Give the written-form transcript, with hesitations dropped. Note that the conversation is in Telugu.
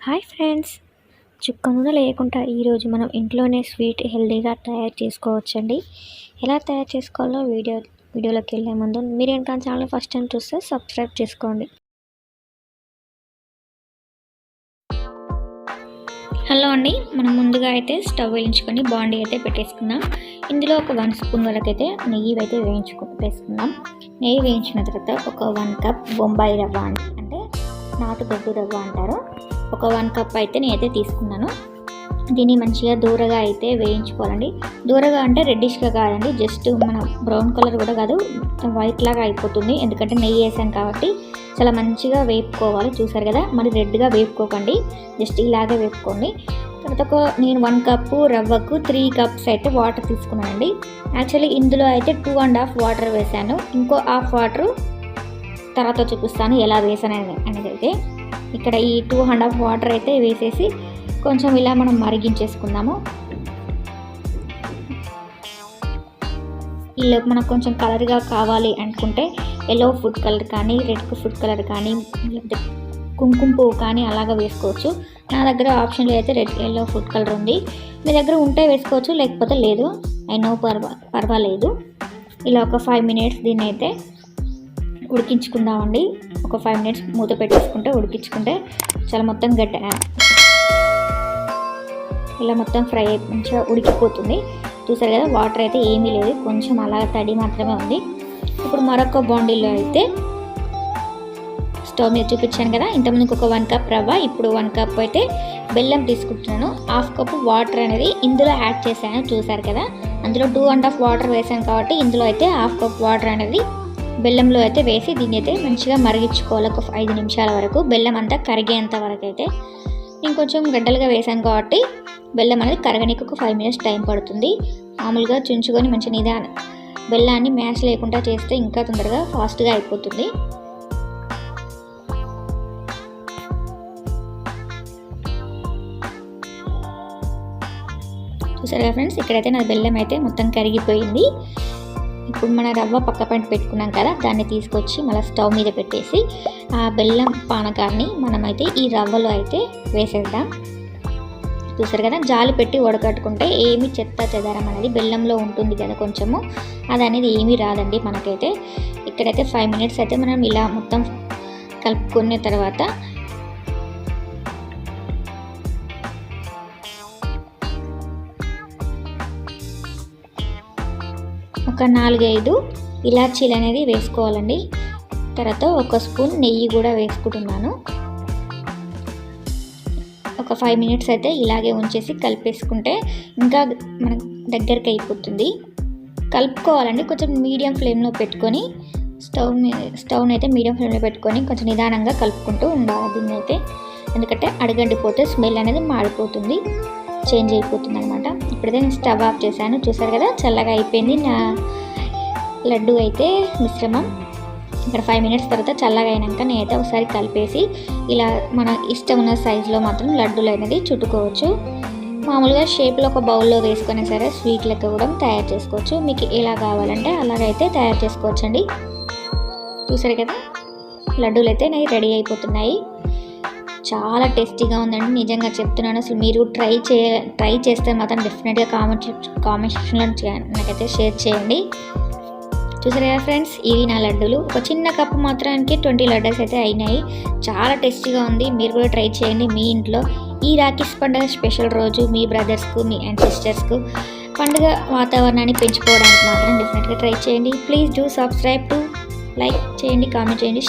హాయ్ ఫ్రెండ్స్, చుక్క నూనె లేకుండా ఈరోజు మనం ఇంట్లోనే స్వీట్ హెల్తీగా తయారు చేసుకోవచ్చండి. ఎలా తయారు చేసుకోవాలో వీడియోలోకి వెళ్ళే ముందు మీరు ఇంకా ఛానల్ ఫస్ట్ టైం చూస్తే సబ్స్క్రైబ్ చేసుకోండి. హలో అండి, మనం ముందుగా అయితే స్టవ్ వేయించుకొని బాండీ అయితే పెట్టేసుకుందాం. ఇందులో ఒక 1 స్పూన్ వరకు అయితే నెయ్యి అయితే వేసుకుందాం. నెయ్యి వేయించిన తర్వాత ఒక 1 కప్ బొంబాయి రవ్వ అంటే నాటు దొడ్డు రవ్వ అంటారు. ఒక 1 కప్ అయితే నేనైతే తీసుకున్నాను. దీన్ని మంచిగా దూరగా అయితే వేయించుకోవాలండి. దూరగా అంటే రెడ్డిష్గా కాదండి, జస్ట్ మన బ్రౌన్ కలర్ కూడా కాదు, వైట్ లాగా అయిపోతుంది. ఎందుకంటే నెయ్యి వేసాం కాబట్టి చాలా మంచిగా వేపుకోవాలి. చూసారు కదా, మరి రెడ్గా వేపుకోకండి, జస్ట్ ఇలాగే వేపుకోండి. తర్వాత నేను 1 కప్పు రవ్వకు 3 కప్స్ అయితే వాటర్ తీసుకున్నానండి. యాక్చువల్లీ ఇందులో అయితే 2.5 వాటర్ వేసాను. ఇంకో హాఫ్ వాటర్ తర్వాత చూపిస్తాను ఎలా వేసాను అనేది. అయితే ఇక్కడ ఈ 2.5 వాటర్ అయితే వేసేసి కొంచెం ఇలా మనం మరిగించేసుకుందాము. ఇలా మనకు కొంచెం కలర్గా కావాలి అనుకుంటే ఎల్లో ఫుడ్ కలర్ కానీ, రెడ్ ఫుడ్ కలర్ కానీ, లేకపోతే కుంకుమ పువ్వు కానీ అలాగా వేసుకోవచ్చు. నా దగ్గర ఆప్షన్లో అయితే ఎల్లో ఫుడ్ కలర్ ఉంది. మీ దగ్గర ఉంటే వేసుకోవచ్చు, లేకపోతే లేదు, పర్వాలేదు. ఇలా ఒక 5 మినిట్స్ దీన్ని అయితే ఉడికించుకుందామండి. ఒక 5 మినిట్స్ మూత పెట్టేసుకుంటే ఉడికించుకుంటే చాలా మొత్తం ఇలా మొత్తం ఫ్రై అయి మంచిగా ఉడికిపోతుంది. చూసారు కదా, వాటర్ అయితే ఏమీ లేదు, కొంచెం అలా తడి మాత్రమే ఉంది. ఇప్పుడు మరొక బాండీలో అయితే స్టవ్ మీద చూపించాను కదా, ఇంతకుముందుకు ఒక 1 కప్ రవ్వ, ఇప్పుడు 1 కప్ అయితే బెల్లం తీసుకుంటున్నాను. హాఫ్ కప్ వాటర్ అనేది ఇందులో యాడ్ చేశాను. చూసారు కదా, అందులో 2.5 వాటర్ వేసాను కాబట్టి ఇందులో అయితే హాఫ్ కప్ వాటర్ అనేది బెల్లంలో అయితే వేసి దీన్ని అయితే మంచిగా మరిగించుకోవాలి. ఒక 5 నిమిషాల వరకు బెల్లం అంతా కరిగేంత వరకు అయితే. నేను కొంచెం గడ్డలుగా వేసాను కాబట్టి బెల్లం అనేది కరగనీకి ఒక 5 మినిట్స్ టైం పడుతుంది. మామూలుగా చుంచుకొని మంచి నిదానం బెల్లాన్ని మ్యాష్ లేకుండా చేస్తే ఇంకా తొందరగా ఫాస్ట్గా అయిపోతుంది. చూసారుగా ఫ్రెండ్స్, ఇక్కడైతే నా బెల్లం అయితే మొత్తం కరిగిపోయింది. ఇప్పుడు మన రవ్వ పక్క పైన పెట్టుకున్నాం కదా, దాన్ని తీసుకొచ్చి మళ్ళీ స్టవ్ మీద పెట్టేసి ఆ బెల్లం పానకాన్ని మనమైతే ఈ రవ్వలో అయితే వేసేద్దాం. చూసారు కదా, జాలి పెట్టి వడకట్టుకుంటే ఏమి చెత్త చెదారం అనేది బెల్లంలో ఉంటుంది కదా కొంచెము, అది అనేది ఏమీ రాదండి మనకైతే. ఇక్కడైతే 5 మినిట్స్ అయితే మనం ఇలా మొత్తం కలుపుకున్న తర్వాత ఒక 4-5 ఇలాచీలు అనేది వేసుకోవాలండి. తర్వాత 1 స్పూన్ నెయ్యి కూడా వేసుకుంటున్నాను. ఒక 5 మినిట్స్ అయితే ఇలాగే ఉంచేసి కలిపేసుకుంటే ఇంకా మనకు దగ్గరికి అయిపోతుంది. కలుపుకోవాలండి, కొంచెం మీడియం ఫ్లేమ్లో పెట్టుకొని స్టవ్ని అయితే మీడియం ఫ్లేమ్లో పెట్టుకొని కొంచెం నిదానంగా కలుపుకుంటూ ఉండాలి దీన్ని అయితే. ఎందుకంటే అడుగండిపోతే స్మెల్ అనేది మాడిపోతుంది, చేంజ్ అయిపోతుంది అనమాట. ఇప్పుడైతే నేను స్టవ్ ఆఫ్ చేశాను. చూసారు కదా, చల్లగా అయిపోయింది నా లడ్డు అయితే మిశ్రమం. ఇక్కడ 5 మినిట్స్ తర్వాత చల్లగా అయినాక నేనైతే ఒకసారి కలిపేసి ఇలా మన ఇష్టం ఉన్న సైజులో మాత్రం లడ్డూలు అనేది చుట్టుకోవచ్చు. మామూలుగా షేప్లో ఒక బౌల్లో వేసుకొని సరే స్వీట్ లెక్క కూడా తయారు చేసుకోవచ్చు. మీకు ఎలా కావాలంటే అలాగైతే తయారు చేసుకోవచ్చండి. చూసారు కదా, లడ్డూలు అయితే నాకు రెడీ అయిపోతున్నాయి. చాలా టేస్టీగా ఉందండి, నిజంగా చెప్తున్నాను. అసలు మీరు ట్రై చేస్తే మాత్రం డెఫినెట్గా కామెంట్ సెక్షన్లో నాకైతే షేర్ చేయండి. చూసారు కదా ఫ్రెండ్స్, ఇవి నా లడ్డూలు. ఒక చిన్న కప్పు మాత్రానికి 20 లడ్డూస్ అయితే అయినాయి. చాలా టేస్టీగా ఉంది, మీరు కూడా ట్రై చేయండి మీ ఇంట్లో. ఈ రాఖీ పండుగ స్పెషల్ రోజు మీ బ్రదర్స్కు, మీ అండ్ సిస్టర్స్కు పండుగ వాతావరణాన్ని పెంచుకోవడానికి మాత్రం డెఫినెట్గా ట్రై చేయండి. Please do subscribe to, like చేయండి, కామెంట్ చేయండి.